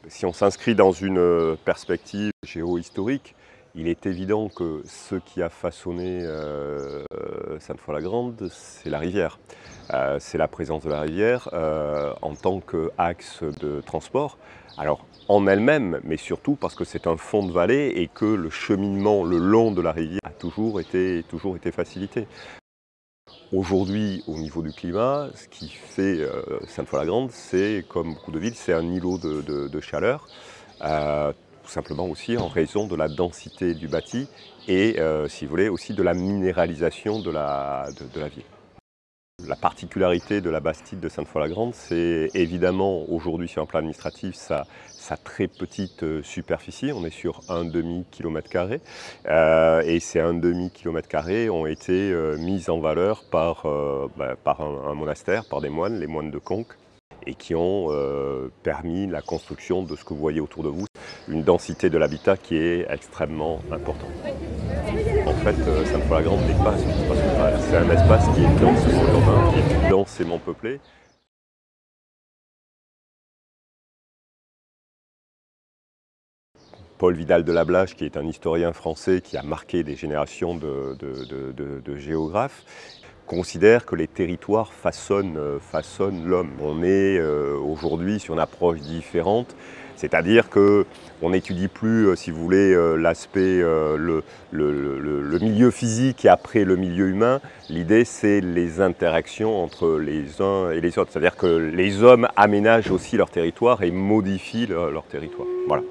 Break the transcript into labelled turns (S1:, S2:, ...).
S1: Si on s'inscrit dans une perspective géohistorique, il est évident que ce qui a façonné Sainte-Foy-la-Grande, c'est la rivière. C'est la présence de la rivière en tant qu'axe de transport. Alors en elle-même, mais surtout parce que c'est un fond de vallée et que le cheminement le long de la rivière a toujours été facilité. Aujourd'hui, au niveau du climat, ce qui fait Sainte-Foy-la-Grande, c'est, comme beaucoup de villes, c'est un îlot de chaleur, tout simplement aussi en raison de la densité du bâti et, si vous voulez, aussi de la minéralisation de la ville. La particularité de la Bastide de Sainte-Foy-la-Grande, c'est évidemment aujourd'hui sur un plan administratif sa très petite superficie. On est sur un demi-kilomètre-carré et ces un demi-kilomètre-carré ont été mis en valeur par un monastère, par des moines, les moines de Conques, et qui ont permis la construction de ce que vous voyez autour de vous, une densité de l'habitat qui est extrêmement importante. En fait, Sainte-Foy-la-Grande n'est pas un espace rural, c'est un espace qui est densément urbain, qui est densément peuplé. Paul Vidal de Lablache, qui est un historien français qui a marqué des générations de géographes, considère que les territoires façonnent l'homme. On est aujourd'hui sur une approche différente, c'est-à-dire qu'on n'étudie plus, si vous voulez, l'aspect, le milieu physique et après le milieu humain. L'idée, c'est les interactions entre les uns et les autres. C'est-à-dire que les hommes aménagent aussi leur territoire et modifient leur territoire. Voilà.